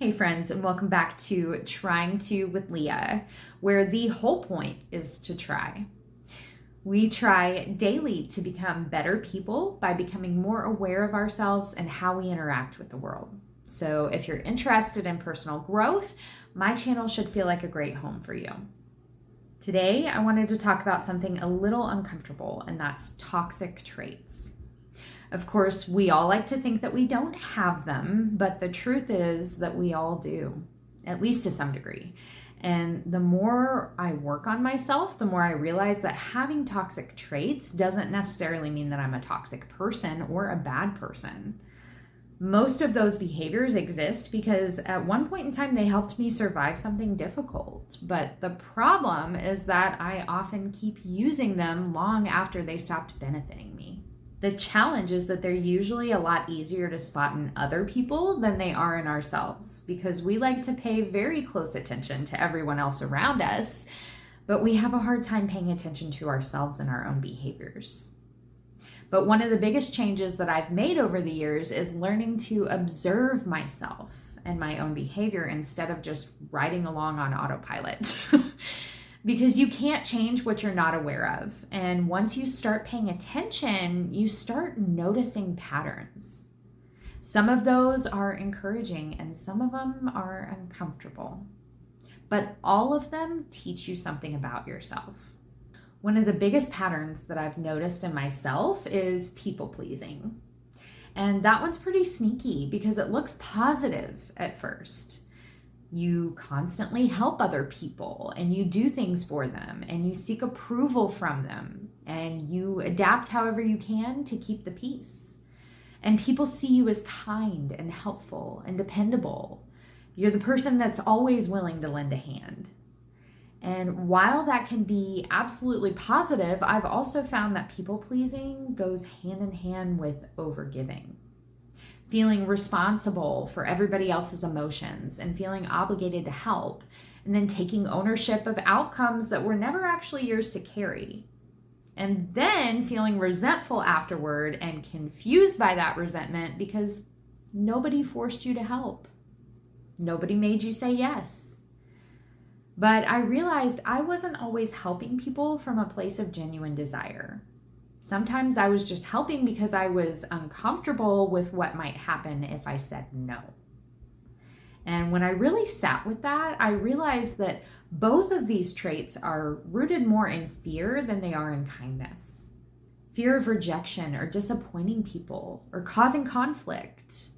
Hey friends, and welcome back to Trying to with Leah, where the whole point is to try. We try daily to become better people by becoming more aware of ourselves and how we interact with the world. So if you're interested in personal growth, my channel should feel like a great home for you. Today, I wanted to talk about something a little uncomfortable, and that's toxic traits. Of course, we all like to think that we don't have them, but the truth is that we all do, at least to some degree. And the more I work on myself, the more I realize that having toxic traits doesn't necessarily mean that I'm a toxic person or a bad person. Most of those behaviors exist because at one point in time they helped me survive something difficult. But the problem is that I often keep using them long after they stopped benefiting me. The challenge is that they're usually a lot easier to spot in other people than they are in ourselves, because we like to pay very close attention to everyone else around us, but we have a hard time paying attention to ourselves and our own behaviors. But one of the biggest changes that I've made over the years is learning to observe myself and my own behavior instead of just riding along on autopilot. Because you can't change what you're not aware of. And once you start paying attention, you start noticing patterns. Some of those are encouraging and some of them are uncomfortable. But all of them teach you something about yourself. One of the biggest patterns that I've noticed in myself is people pleasing. And that one's pretty sneaky because it looks positive at first. You constantly help other people and you do things for them and you seek approval from them and you adapt however you can to keep the peace. And people see you as kind and helpful and dependable. You're the person that's always willing to lend a hand. And while that can be absolutely positive, I've also found that people pleasing goes hand in hand with overgiving. Feeling responsible for everybody else's emotions and feeling obligated to help, and then taking ownership of outcomes that were never actually yours to carry. And then feeling resentful afterward and confused by that resentment because nobody forced you to help. Nobody made you say yes. But I realized I wasn't always helping people from a place of genuine desire. Sometimes I was just helping because I was uncomfortable with what might happen if I said no. And when I really sat with that, I realized that both of these traits are rooted more in fear than they are in kindness. Fear of rejection or disappointing people or causing conflict.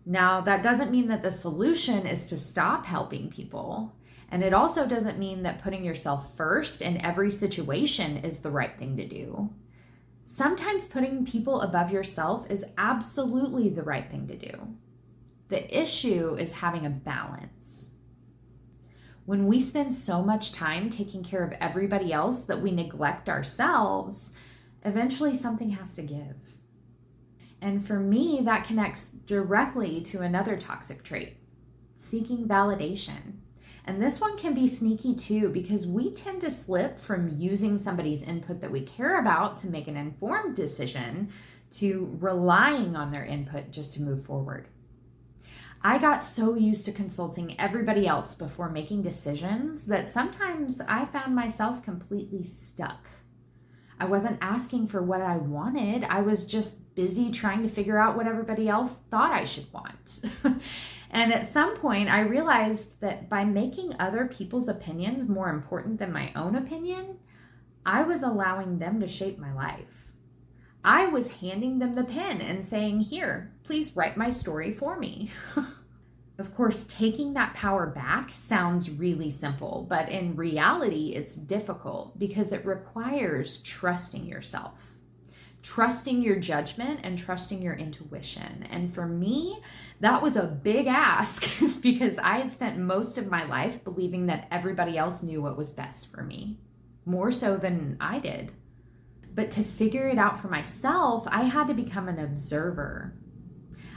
Now, that doesn't mean that the solution is to stop helping people. And it also doesn't mean that putting yourself first in every situation is the right thing to do. Sometimes putting people above yourself is absolutely the right thing to do. The issue is having a balance. When we spend so much time taking care of everybody else that we neglect ourselves, eventually something has to give. And for me, that connects directly to another toxic trait, seeking validation. And this one can be sneaky too, because we tend to slip from using somebody's input that we care about to make an informed decision to relying on their input just to move forward. I got so used to consulting everybody else before making decisions that sometimes I found myself completely stuck. I wasn't asking for what I wanted. I was just busy trying to figure out what everybody else thought I should want. And at some point, I realized that by making other people's opinions more important than my own opinion, I was allowing them to shape my life. I was handing them the pen and saying, "Here, please write my story for me." Of course, taking that power back sounds really simple, but in reality, it's difficult because it requires trusting yourself. Trusting your judgment and trusting your intuition. And for me, that was a big ask because I had spent most of my life believing that everybody else knew what was best for me, more so than I did. But to figure it out for myself, I had to become an observer.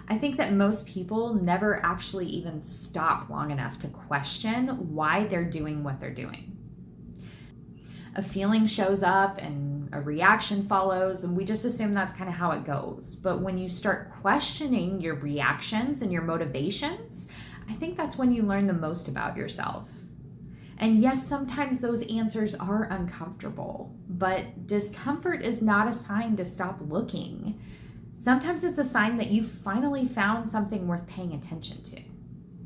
I think that most people never actually even stop long enough to question why they're doing what they're doing. A feeling shows up and a reaction follows, and we just assume that's kind of how it goes. But when you start questioning your reactions and your motivations, I think that's when you learn the most about yourself. And yes, sometimes those answers are uncomfortable, but discomfort is not a sign to stop looking. Sometimes it's a sign that you finally found something worth paying attention to.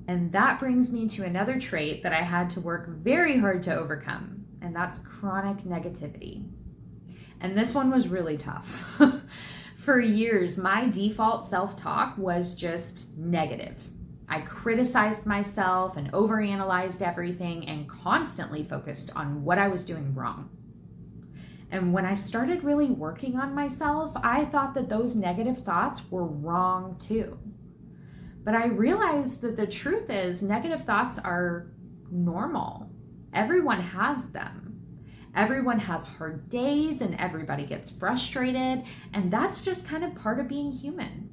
And that brings me to another trait that I had to work very hard to overcome, and that's chronic negativity. And this one was really tough. For years, my default self-talk was just negative. I criticized myself and overanalyzed everything and constantly focused on what I was doing wrong. And when I started really working on myself, I thought that those negative thoughts were wrong too. But I realized that the truth is negative thoughts are normal. Everyone has them. Everyone has hard days and everybody gets frustrated, and that's just kind of part of being human.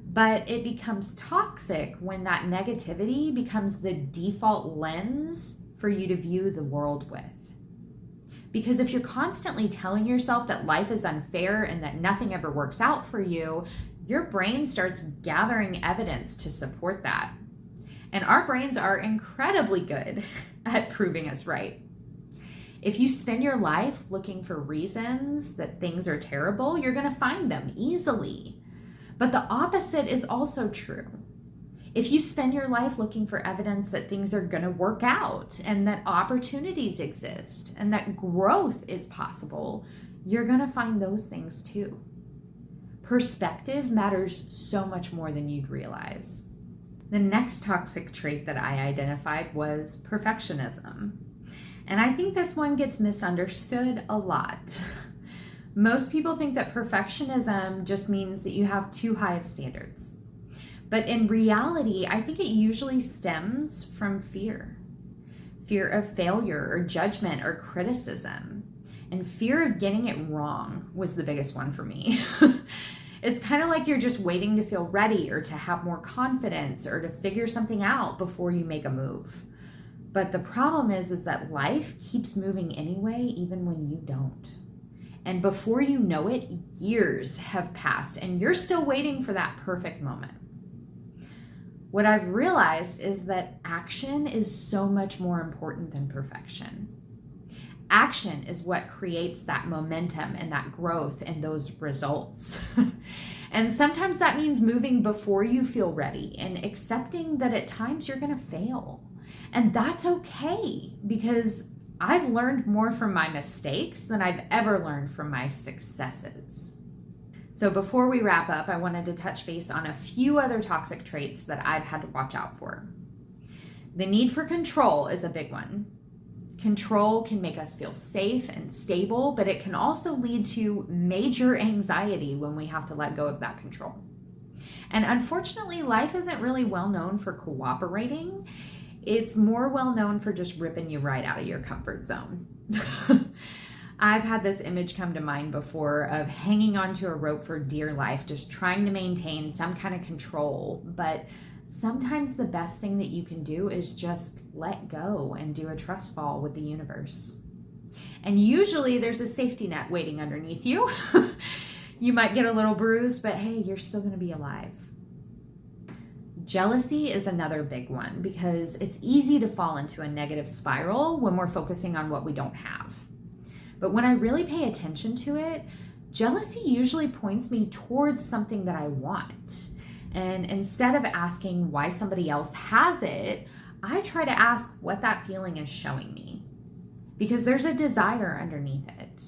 But it becomes toxic when that negativity becomes the default lens for you to view the world with. Because if you're constantly telling yourself that life is unfair and that nothing ever works out for you, your brain starts gathering evidence to support that. And our brains are incredibly good at proving us right. If you spend your life looking for reasons that things are terrible, you're going to find them easily. But the opposite is also true. If you spend your life looking for evidence that things are going to work out and that opportunities exist and that growth is possible, you're going to find those things too. Perspective matters so much more than you'd realize. The next toxic trait that I identified was perfectionism. And I think this one gets misunderstood a lot. Most people think that perfectionism just means that you have too high of standards. But in reality, I think it usually stems from fear. Fear of failure or judgment or criticism. And fear of getting it wrong was the biggest one for me. It's kind of like you're just waiting to feel ready or to have more confidence or to figure something out before you make a move. But the problem is that life keeps moving anyway, even when you don't. And before you know it, years have passed and you're still waiting for that perfect moment. What I've realized is that action is so much more important than perfection. Action is what creates that momentum and that growth and those results. And sometimes that means moving before you feel ready and accepting that at times you're going to fail. And that's okay, because I've learned more from my mistakes than I've ever learned from my successes. So before we wrap up, I wanted to touch base on a few other toxic traits that I've had to watch out for. The need for control is a big one. Control can make us feel safe and stable, but it can also lead to major anxiety when we have to let go of that control. And unfortunately, life isn't really well known for cooperating. It's more well known for just ripping you right out of your comfort zone. I've had this image come to mind before of hanging onto a rope for dear life, just trying to maintain some kind of control. But sometimes the best thing that you can do is just let go and do a trust fall with the universe. And usually there's a safety net waiting underneath you. You might get a little bruised, but hey, you're still going to be alive. Jealousy is another big one because it's easy to fall into a negative spiral when we're focusing on what we don't have. But when I really pay attention to it, jealousy usually points me towards something that I want. And instead of asking why somebody else has it, I try to ask what that feeling is showing me. Because there's a desire underneath it.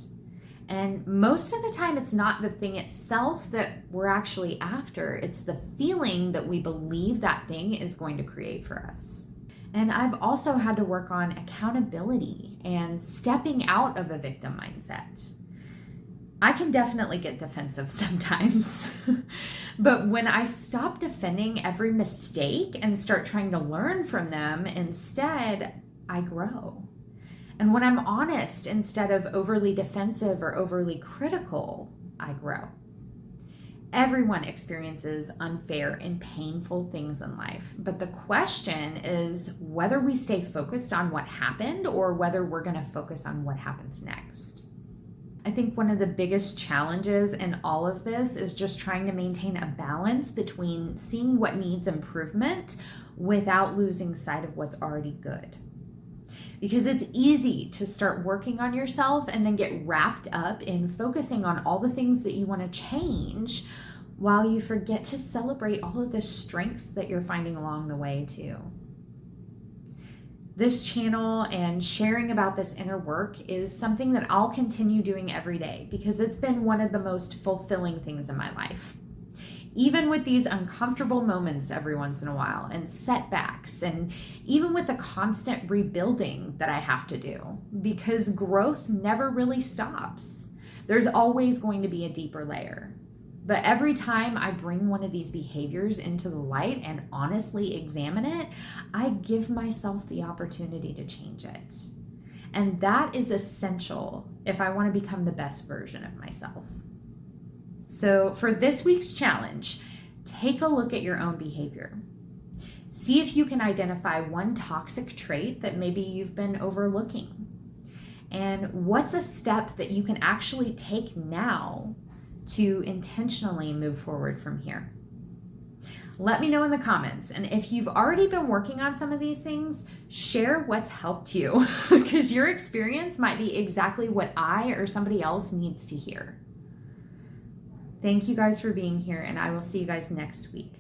And most of the time, it's not the thing itself that we're actually after. It's the feeling that we believe that thing is going to create for us. And I've also had to work on accountability and stepping out of a victim mindset. I can definitely get defensive sometimes. But when I stop defending every mistake and start trying to learn from them, instead, I grow. And when I'm honest instead of overly defensive or overly critical, I grow. Everyone experiences unfair and painful things in life, but the question is whether we stay focused on what happened or whether we're going to focus on what happens next. I think one of the biggest challenges in all of this is just trying to maintain a balance between seeing what needs improvement without losing sight of what's already good. Because it's easy to start working on yourself and then get wrapped up in focusing on all the things that you want to change while you forget to celebrate all of the strengths that you're finding along the way too. This channel and sharing about this inner work is something that I'll continue doing every day because it's been one of the most fulfilling things in my life. Even with these uncomfortable moments every once in a while and setbacks, and even with the constant rebuilding that I have to do, because growth never really stops. There's always going to be a deeper layer. But every time I bring one of these behaviors into the light and honestly examine it, I give myself the opportunity to change it. And that is essential if I want to become the best version of myself. So for this week's challenge, take a look at your own behavior. See if you can identify one toxic trait that maybe you've been overlooking. And what's a step that you can actually take now to intentionally move forward from here? Let me know in the comments. And if you've already been working on some of these things, share what's helped you because your experience might be exactly what I or somebody else needs to hear. Thank you guys for being here, and I will see you guys next week.